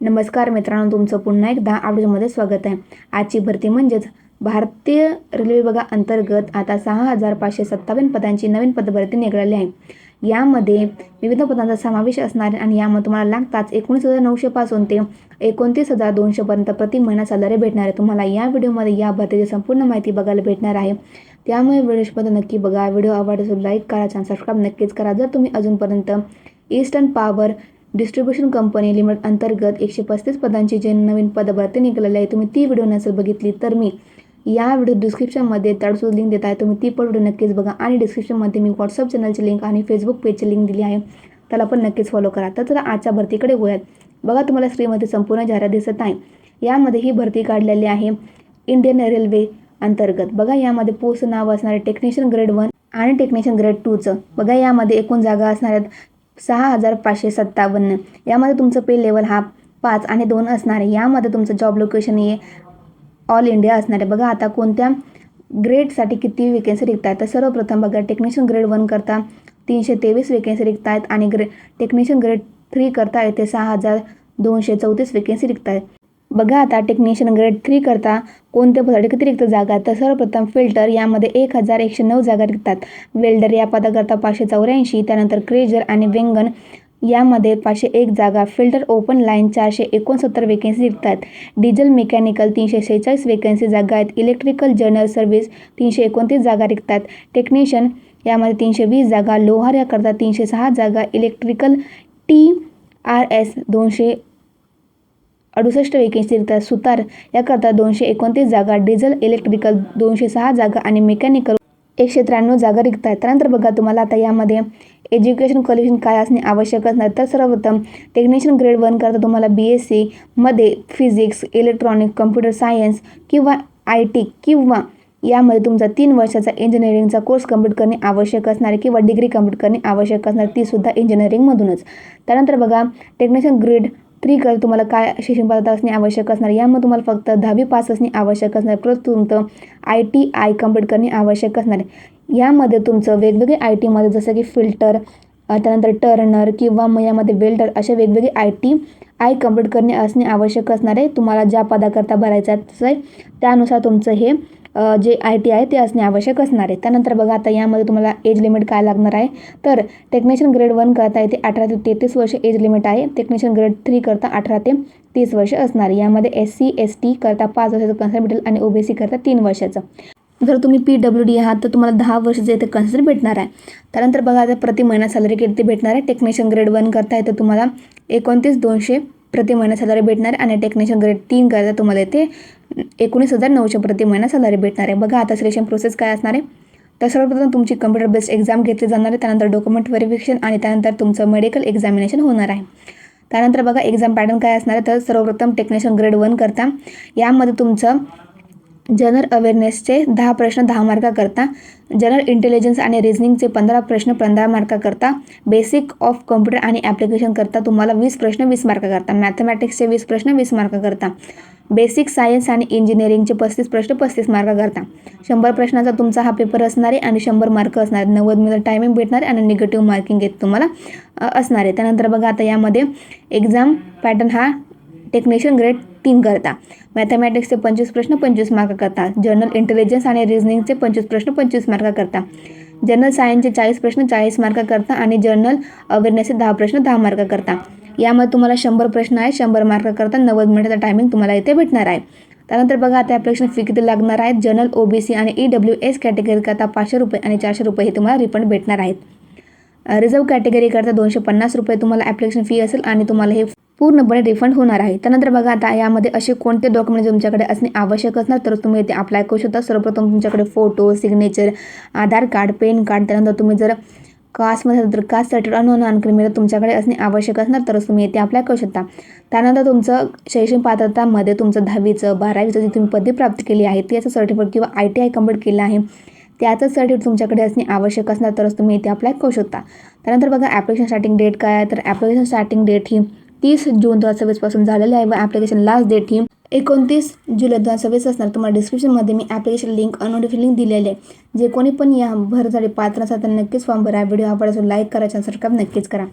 नमस्कार मित्रांनो, तुमचं पुन्हा एकदा अपडेटमध्ये स्वागत आहे। आजची भरती म्हणजेच भारतीय रेल्वे विभागा अंतर्गत आता 6557 पदांची नवीन पदभरती निघालेली आहे। यामध्ये विविध पदांचा समावेश असणार आहे आणि यामध्ये तुम्हाला लागताच 19,900 पासून ते 29,200 पर्यंत प्रति महिना सॅलरी भेटणार आहे। तुम्हाला या व्हिडिओमध्ये या भरतीची संपूर्ण माहिती बघायला भेटणार आहे। त्यामुळे व्हिडिओमध्ये नक्की बघा। व्हिडिओ आवडल्यास लाईक करा, चॅनल सबस्क्राइब नक्कीच करा। जर तुम्ही अजूनपर्यंत eastern power distribution company limited अंतर्गत 135 पदांची जे नवीन पदभरती निघालेली आहे, तुम्ही ती व्हिडिओ नसेल बघितली तर मी या व्हिडिओ डिस्क्रिप्शनमध्ये तळसूद लिंक देत आहे, तुम्ही ती पण व्हिडिओ नक्कीच बघा। आणि डिस्क्रिप्शनमध्ये मी व्हॉट्सअप चॅनलची लिंक आणि फेसबुक पेजची लिंक दिली आहे, त्याला पण नक्कीच फॉलो करा। तर चला आजच्या भरतीकडे वळूयात। बघा, तुम्हाला स्क्रीनमध्ये संपूर्ण जाहिरात दिसत आहे। यामध्ये ही भरती काढलेली आहे इंडियन रेल्वे अंतर्गत। बघा, यामध्ये पोस्ट नाव असणार आहे टेक्निशियन ग्रेड 1 आणि टेक्निशियन ग्रेड 2चं। बघा, यामध्ये एकूण जागा असणार आहेत 6557। यामध्ये तुमचं पे लेवल हा 5 आणि 2 असणार आहे। यामध्ये तुमचं जॉब लोकेशन हे ऑल इंडिया असणार आहे। बघा, आता कोणत्या ग्रेडसाठी किती वेकेन्सी रिक्त आहेत तर सर्वप्रथम बघा, टेक्निशियन ग्रेड 1 करता 323 वेकेन्सी रिक्त आहेत आणि टेक्निशियन ग्रेड 3 करता येथे 6234 वेकेन्सी रिक्त आहेत। बघा, आता टेक्निशियन ग्रेड 3 करता कोणत्या पदासाठी किती रिक्त जागा आहेत तर सर्वप्रथम फिल्टर यामध्ये 1109 जागा रिक्त आहेत। वेल्डर या पदाकरता 584, त्यानंतर क्रेजर आणि वेंगन यामध्ये 501 जागा, फिल्टर ओपन लाईन 469 वेकेन्सी रिक्त आहेत। डिझेल मेकॅनिकल 346 वेकेन्सी जागा आहेत। इलेक्ट्रिकल जनरल सर्व्हिस 329 जागा रिक्त आहेत। टेक्निशियन यामध्ये 320 जागा, लोहार याकरता 306 जागा, इलेक्ट्रिकल TRS 268 वेकेन्सी रिक्त आहेत। सुतार याकरता 229 जागा, डिझेल इलेक्ट्रिकल 206 जागा आणि मेकॅनिकल 193 जागा रिक्त आहेत। त्यानंतर बघा, तुम्हाला आता यामध्ये एज्युकेशन क्वालिफिकेशन काय असणे आवश्यक असणार तर सर्वप्रथम टेक्निशियन ग्रेड 1 करता तुम्हाला BSc मध्ये फिजिक्स, इलेक्ट्रॉनिक, कम्प्युटर सायन्स किंवा IT किंवा यामध्ये तुमचा 3 वर्षाचा इंजिनिअरिंगचा कोर्स कंप्लीट करणे आवश्यक असणार आहे किंवा डिग्री कंप्लीट करणे आवश्यक असणार, ती सुद्धा इंजिनिअरिंगमधूनच। त्यानंतर बघा, टेक्निशियन ग्रेड 3 करता तुम्हाला काय शिक्षण पात्रता असणे आवश्यक असणार, यामध्ये तुम्हाला फक्त 10वी पास असणे आवश्यक असणार, परत तुमचं ITI कंप्लीट करणे आवश्यक असणार आहे। यामध्ये तुमचं वेगवेगळे ITमध्ये जसं की फिल्टर, त्यानंतर टर्नर किंवा मग यामध्ये वेल्डर अशा वेगवेगळे ITI कंप्लीट करणे असणे आवश्यक असणार आहे। तुम्हाला ज्या पदाकरता भरायचं आहे त्यानुसार तुमचं हे जे IT आहे ते असणे आवश्यक असणार आहे। त्यानंतर बघा, आता यामध्ये तुम्हाला एज लिमिट काय लागणार आहे तर टेक्निशियन ग्रेड 1 करता येथे 18 ते 33 वर्ष एज लिमिट आहे। टेक्निशियन ग्रेड 3 करता 18 ते 30 वर्ष असणार आहे। यामध्ये SC ST करता 5 वर्षाचं कन्सिडर भेटेल आणि OBC करता 3 वर्षाचं। जर तुम्ही PWD आहात तर तुम्हाला 10 वर्षाचं इथे कन्सिडर भेटणार आहे। त्यानंतर बघा, आता प्रति महिना सॅलरी किती भेटणार आहे। टेक्निशियन ग्रेड 1 करता येथे तुम्हाला 29,200 प्रति महिना सॅलरी भेटणार आहे आणि टेक्निशियन ग्रेड 3 करता तुम्हाला इथे 19,900 प्रति महिना सॅलरी भेटणार आहे। बघा, आता सिलेक्शन प्रोसेस काय असणार आहे तर सर्वप्रथम तुमची कम्प्युटर बेस्ड एक्झाम घेतली जाणार आहे, त्यानंतर डॉक्युमेंट व्हेरिफिकेशन आणि त्यानंतर तुमचं मेडिकल एक्झामिनेशन होणार आहे। त्यानंतर बघा, एक्झाम पॅटर्न काय असणार आहे तर सर्वप्रथम टेक्निशियन ग्रेड 1 करता यामध्ये तुमचं जनरल अवेअरनेसचे 10 प्रश्न 10 मार्काकरता, जनरल इंटेलिजन्स आणि रिझनिंगचे 15 प्रश्न 15 मार्काकरता, बेसिक ऑफ कम्प्युटर आणि ॲप्लिकेशन करता तुम्हाला 20 प्रश्न 20 मार्काकरता, मॅथमॅटिक्सचे 20 प्रश्न 20 मार्काकरता, बेसिक सायन्स आणि इंजिनिअरिंगचे 35 प्रश्न 35 मार्काकरता। 100 प्रश्नाचा तुमचा हा पेपर असणार आहे आणि 100 मार्क असणार आहेत। 90 मिनिट टायमिंग भेटणार आहे आणि निगेटिव्ह मार्किंग येत तुम्हाला असणार आहे। त्यानंतर बघा, आता यामध्ये एक्झाम पॅटर्न हा टेक्निशियन ग्रेड 3 करता मॅथमॅटिक्सचे 25 प्रश्न 25 मार्काकरता, जनरल इंटेलिजन्स आणि रिझनिंगचे 25 प्रश्न 25 मार्काकरता, जनरल सायन्सचे 40 प्रश्न 40 मार्काकरता आणि जनरल अवेअरनेसचे 10 प्रश्न 10 मार्काकरता। यामध्ये तुम्हाला 100 प्रश्न आहे, 100 मार्काकरता, 90 मिनिटाचा टायमिंग तुम्हाला इथे भेटणार आहे। त्यानंतर बघा, आता ॲप्लिकेशन फी किती लागणार आहे। जनरल OBC आणि EWS कॅटेगरी करता 500 रुपये आणि 400 रुपये हे तुम्हाला रिफंड भेटणार आहेत। रिझर्व कॅटेगरी करता 250 रुपये तुम्हाला ॲप्लिकेशन फी असेल आणि तुम्हाला हे पूर्णपणे रिफंड होणार आहे। त्यानंतर बघा, आता यामध्ये असे कोणते डॉक्युमेंट तुमच्याकडे असणे आवश्यक असणार तर तुम्ही इथे अप्लाय करू शकता। सर्वप्रथम तुमच्याकडे फोटो, सिग्नेचर, आधार कार्ड, पॅन कार्ड, त्यानंतर तुम्ही जर कास्टमध्ये असाल तर कास्ट सर्टिफिकेट नॉन तुमच्याकडे असणे आवश्यक असणार तरच तुम्ही इथे अप्लाय करू शकता। त्यानंतर तुमचं शैक्षणिक पात्रतामध्ये तुमचं 10वीचं 12वीचं जे तुम्ही पदवी प्राप्त केली आहे त्याचं सर्टिफिकेट किंवा ITI कंप्लीट केलं आहे त्याचं सर्टिफिकेट तुमच्याकडे असणे आवश्यक असणार तरच तुम्ही इथे अप्लाय करू शकता। त्यानंतर बघा, ॲप्लिकेशन स्टार्टिंग डेट काय आहे तर ॲप्लिकेशन स्टार्टिंग डेट ही 30 जून 2026 पासून झालेली आहे व ॲप्लिकेशन लास्ट डेट ही 29 जुलै 2026 असणार। तुम्हाला डिस्क्रिप्शनमध्ये मी ॲप्लिकेशन लिंक नोटिफिकेशन लिंक दिलेले आहे। जे कोणी पण या भरसाठी पात्र असाल तर नक्कीच फॉर्म भरा। व्हिडिओ आवडला लाईक करा, सबस्क्राइब नक्कीच करा।